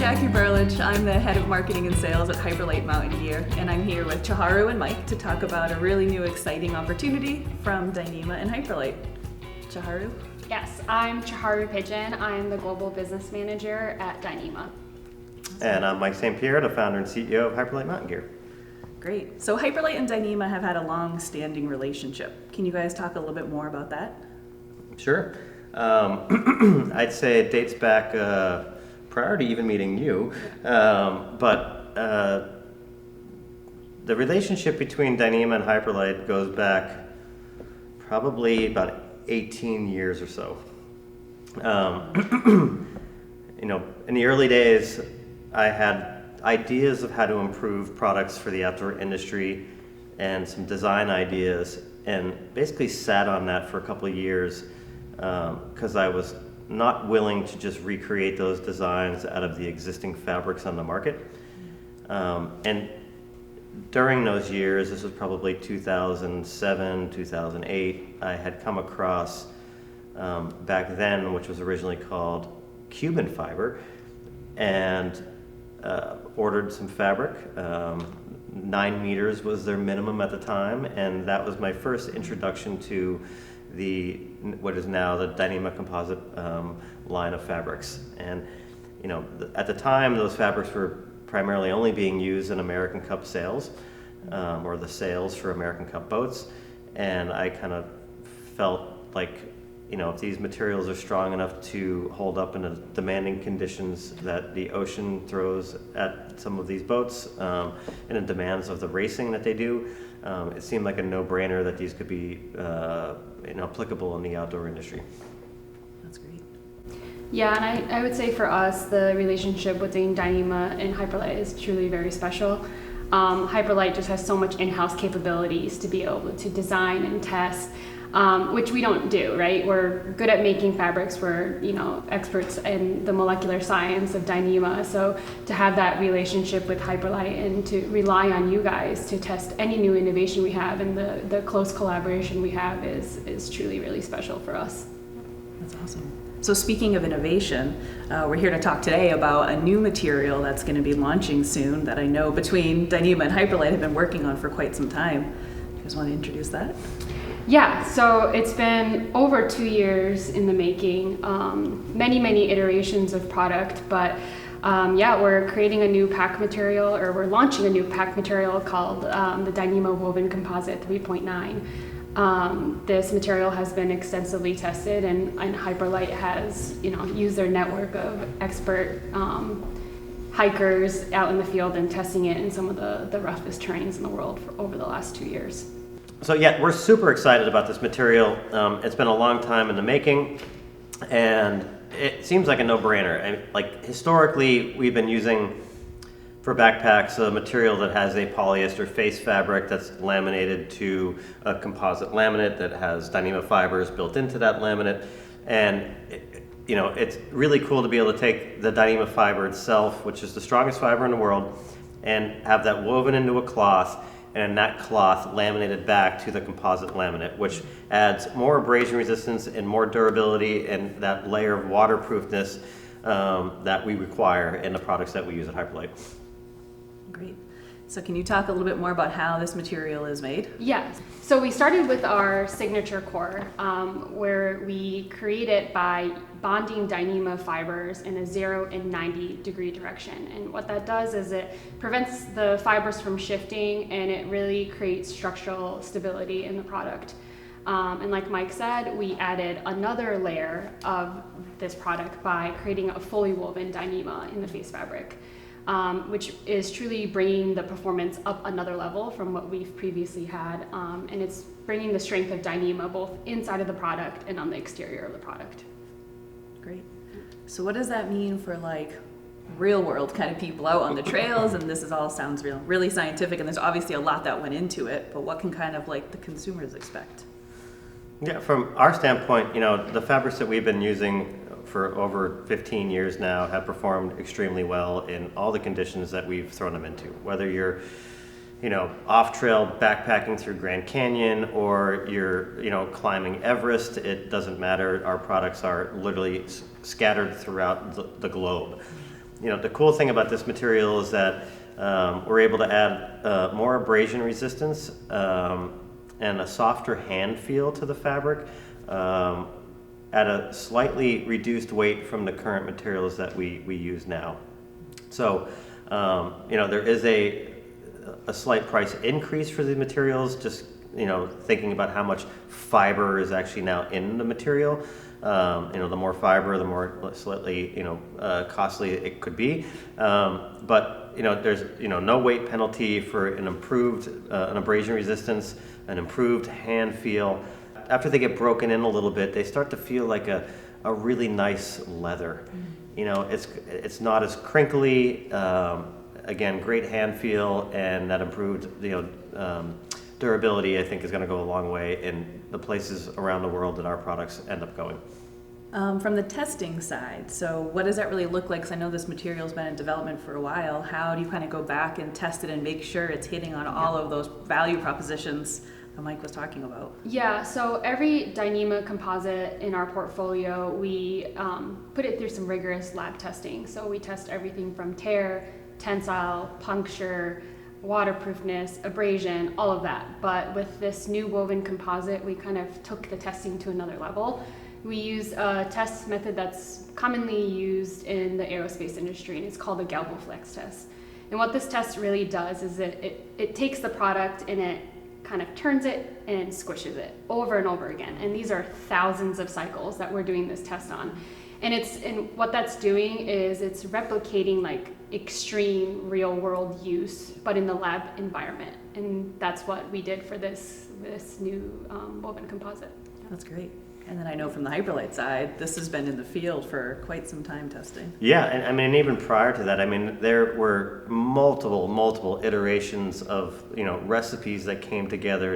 Jackie Burlich. I'm the head of marketing and sales at Hyperlite Mountain Gear, and I'm here with Chiharu and Mike to talk about a really new exciting opportunity from Dyneema and Hyperlite. Chiharu? Yes, I'm Chiharu Pigeon. I'm the global business manager at Dyneema. And I'm Mike St. Pierre, the founder and CEO of Hyperlite Mountain Gear. Great. So Hyperlite and Dyneema have had a long-standing relationship. Can you guys talk a little bit more about that? Sure. I'd say it dates back prior to even meeting you, but the relationship between Dyneema and Hyperlite goes back probably about 18 years or so. In the early days, I had ideas of how to improve products for the outdoor industry and some design ideas, and basically sat on that for a couple of years because I was not willing to just recreate those designs out of the existing fabrics on the market. And during those years, this was probably 2007, 2008, I had come across back then, which was originally called Cuban fiber, and ordered some fabric. 9 meters was their minimum at the time, and that was my first introduction to what is now the Dyneema composite line of fabrics. And at the time, those fabrics were primarily only being used in American Cup sails, or the sails for American Cup boats. And I kind of felt like, if these materials are strong enough to hold up in the demanding conditions that the ocean throws at some of these boats, and the demands of the racing that they do, it seemed like a no-brainer that these could be applicable in the outdoor industry. That's great. Yeah, and I would say for us, the relationship between Dyneema and Hyperlite is truly very special. Hyperlite just has so much in-house capabilities to be able to design and test, which we don't do, right? We're good at making fabrics. We're, experts in the molecular science of Dyneema. So to have that relationship with Hyperlite and to rely on you guys to test any new innovation we have, and the close collaboration we have is truly really special for us. That's awesome. So speaking of innovation, we're here to talk today about a new material that's going to be launching soon that I know between Dyneema and Hyperlite have been working on for quite some time. You guys want to introduce that? Yeah, so it's been over 2 years in the making, many iterations of product, but we're creating a new pack material, or we're launching a new pack material called the Dyneema Woven Composite 3.9. This material has been extensively tested, and Hyperlite has used their network of expert hikers out in the field and testing it in some of the roughest terrains in the world over the last 2 years. So yeah, we're super excited about this material. It's been a long time in the making, and it seems like a no-brainer. Historically, we've been using for backpacks a material that has a polyester face fabric that's laminated to a composite laminate that has Dyneema fibers built into that laminate. And it's really cool to be able to take the Dyneema fiber itself, which is the strongest fiber in the world, and have that woven into a cloth, and that cloth laminated back to the composite laminate, which adds more abrasion resistance and more durability and that layer of waterproofness that we require in the products that we use at Hyperlite. Great. So can you talk a little bit more about how this material is made? Yeah. So we started with our signature core, where we create it by bonding Dyneema fibers in a 0 and 90 degree direction. And what that does is it prevents the fibers from shifting, and it really creates structural stability in the product. And like Mike said, we added another layer of this product by creating a fully woven Dyneema in the face fabric, which is truly bringing the performance up another level from what we've previously had. And it's bringing the strength of Dyneema both inside of the product and on the exterior of the product. Great. So what does that mean for real world kind of people out on the trails? And this all sounds really scientific, and there's obviously a lot that went into it, but what can kind of the consumers expect? Yeah, from our standpoint, the fabrics that we've been using for over 15 years now have performed extremely well in all the conditions that we've thrown them into. Whether you're, off-trail backpacking through Grand Canyon, or you're, climbing Everest, it doesn't matter. Our products are literally scattered throughout the globe. the cool thing about this material is that we're able to add more abrasion resistance and a softer hand feel to the fabric at a slightly reduced weight from the current materials that we use now. So, there is a slight price increase for the materials, just, thinking about how much fiber is actually now in the material. The more fiber, the more slightly, costly it could be. But, there's, no weight penalty for an improved, an abrasion resistance, an improved hand feel. After they get broken in a little bit, they start to feel like a really nice leather. It's not as crinkly. Again, great hand feel, and that improved, durability, I think, is going to go a long way in the places around the world that our products end up going. From the testing side, so what does that really look like? Because I know this material's been in development for a while. How do you kind of go back and test it and make sure it's hitting on all of those value propositions that Mike was talking about? Yeah, so every Dyneema composite in our portfolio, we put it through some rigorous lab testing. So we test everything from tear, tensile, puncture, waterproofness, abrasion, all of that. But with this new woven composite, we kind of took the testing to another level. We use a test method that's commonly used in the aerospace industry, and it's called the Galvoflex test. And what this test really does is it takes the product and it kind of turns it and squishes it over and over again. And these are thousands of cycles that we're doing this test on. And what that's doing is it's replicating like extreme real world use, but in the lab environment. And that's what we did for this new woven composite. That's great. And then I know from the Hyperlite side, this has been in the field for quite some time testing. Yeah, and even prior to that, there were multiple iterations of recipes that came together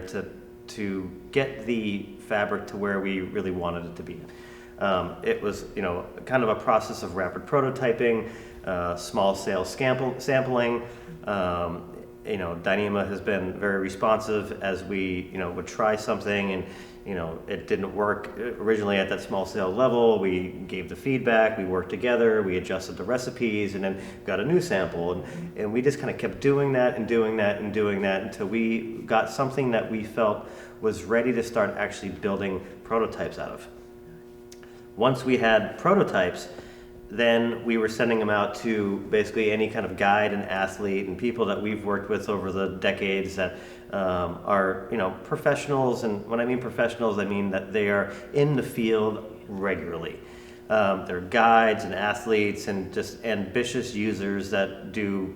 to get the fabric to where we really wanted it to be. It was kind of a process of rapid prototyping, small scale sampling. Dyneema has been very responsive as we would try something and it didn't work originally at that small scale level. We gave the feedback, we worked together, we adjusted the recipes, and then got a new sample. And we just kind of kept doing that until we got something that we felt was ready to start actually building prototypes out of. Once we had prototypes, then we were sending them out to basically any kind of guide and athlete and people that we've worked with over the decades that are professionals. And when I mean professionals, I mean that they are in the field regularly. They're guides and athletes and just ambitious users that do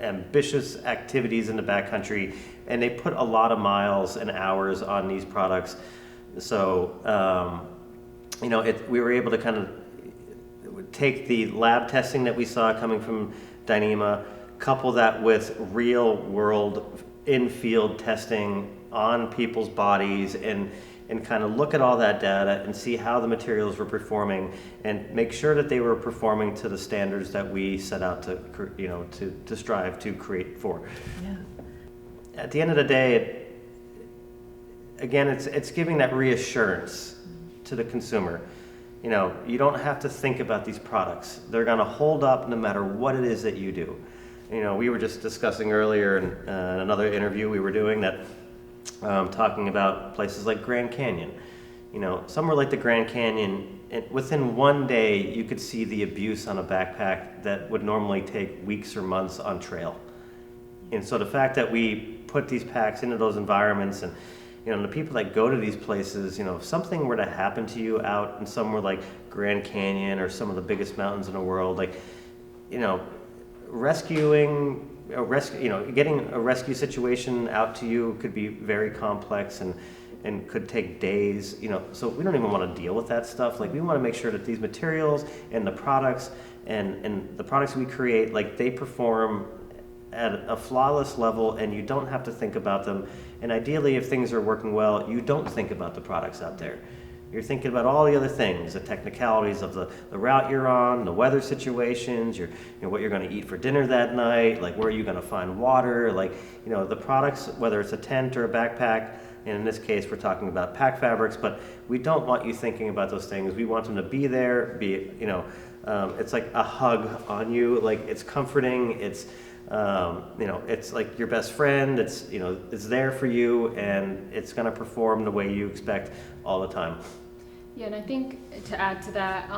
ambitious activities in the backcountry, and they put a lot of miles and hours on these products. So we were able to kind of take the lab testing that we saw coming from Dyneema, couple that with real world in-field testing on people's bodies, and kind of look at all that data and see how the materials were performing and make sure that they were performing to the standards that we set out to strive to create for. Yeah. At the end of the day, again, it's giving that reassurance to the consumer. You don't have to think about these products. They're going to hold up no matter what it is that you do. We were just discussing earlier in another interview we were doing that talking about places like Grand Canyon. Somewhere like the Grand Canyon, within one day you could see the abuse on a backpack that would normally take weeks or months on trail. And so the fact that we put these packs into those environments, and the people that go to these places, if something were to happen to you out in somewhere like Grand Canyon or some of the biggest mountains in the world, getting a rescue situation out to you could be very complex and could take days, so we don't even want to deal with that stuff. We want to make sure that these materials and the products and the products we create, they perform at a flawless level, and you don't have to think about them. And ideally, if things are working well, you don't think about the products out there. You're thinking about all the other things, the technicalities of the route you're on, the weather situations, what you're going to eat for dinner that night, where are you going to find water, the products, whether it's a tent or a backpack. And in this case, we're talking about pack fabrics, but we don't want you thinking about those things. We want them to be there, be it's like a hug on you. Like it's comforting. It's it's like your best friend. It's it's there for you, and it's going to perform the way you expect all the time. Yeah, and I think to add to that,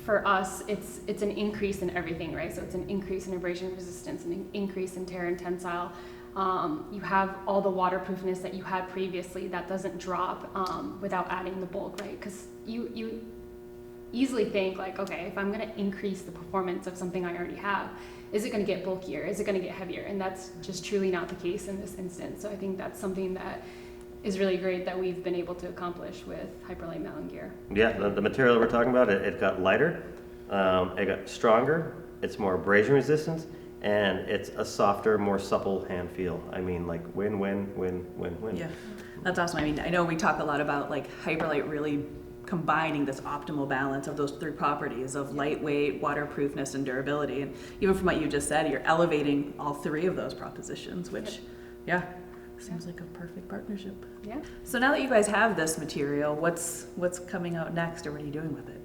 for us, it's an increase in everything, right? So it's an increase in abrasion resistance, an increase in tear and tensile. You have all the waterproofness that you had previously that doesn't drop without adding the bulk, right? Because you easily think like, okay, if I'm going to increase the performance of something I already have, is it going to get bulkier? Is it going to get heavier? And that's just truly not the case in this instance. So I think that's something that is really great that we've been able to accomplish with Hyperlite mountain gear. Yeah, the material we're talking about, it got lighter, it got stronger, it's more abrasion resistant, and it's a softer, more supple hand feel. I mean, like win, win, win, win, win. Yeah, that's awesome. I mean, I know we talk a lot about like Hyperlite really combining this optimal balance of those three properties of lightweight, waterproofness, and durability. And even from what you just said, you're elevating all three of those propositions, which, yeah, seems like a perfect partnership. Yeah. So now that you guys have this material, what's coming out next, or what are you doing with it?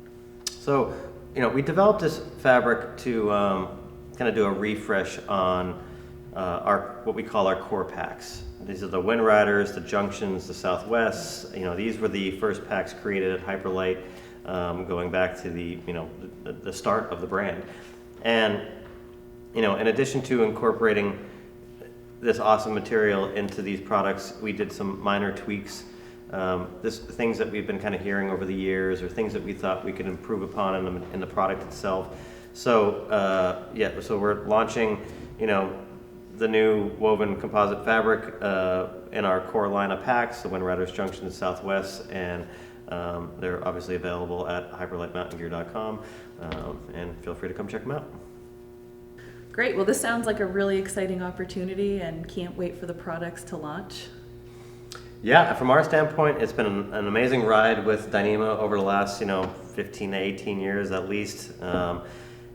So, we developed this fabric to kind of do a refresh on what we call our core packs. These are the Wind Riders, the Junctions, the Southwests. These were the first packs created at Hyperlite, going back to the start of the brand. And in addition to incorporating this awesome material into these products, we did some minor tweaks. Things that we've been kind of hearing over the years, or things that we thought we could improve upon in the product itself. So so we're launching, the new woven composite fabric in our core line of packs, the Wind Riders, Junctions, Southwest, and they're obviously available at hyperlitemountaingear.com, and feel free to come check them out. Great. Well, this sounds like a really exciting opportunity, and can't wait for the products to launch. Yeah, from our standpoint, it's been an amazing ride with Dyneema over the last 15 to 18 years at least.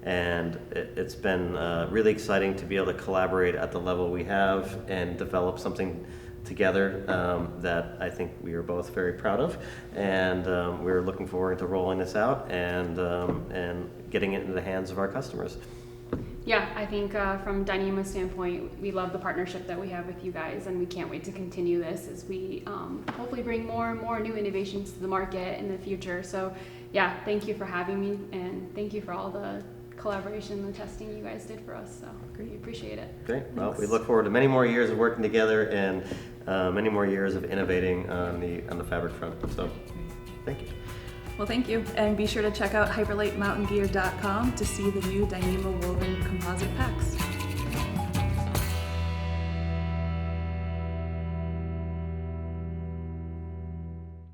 And it's been really exciting to be able to collaborate at the level we have and develop something together that I think we are both very proud of. And we're looking forward to rolling this out and getting it into the hands of our customers. Yeah, I think from Dyneema's standpoint, we love the partnership that we have with you guys, and we can't wait to continue this as we hopefully bring more and more new innovations to the market in the future. So yeah, thank you for having me, and thank you for all the collaboration and the testing you guys did for us. So we appreciate it. Great. Well, we look forward to many more years of working together and many more years of innovating on the fabric front. So thank you. Well, thank you. And be sure to check out hyperlitemountaingear.com to see the new Dyneema woven composite packs.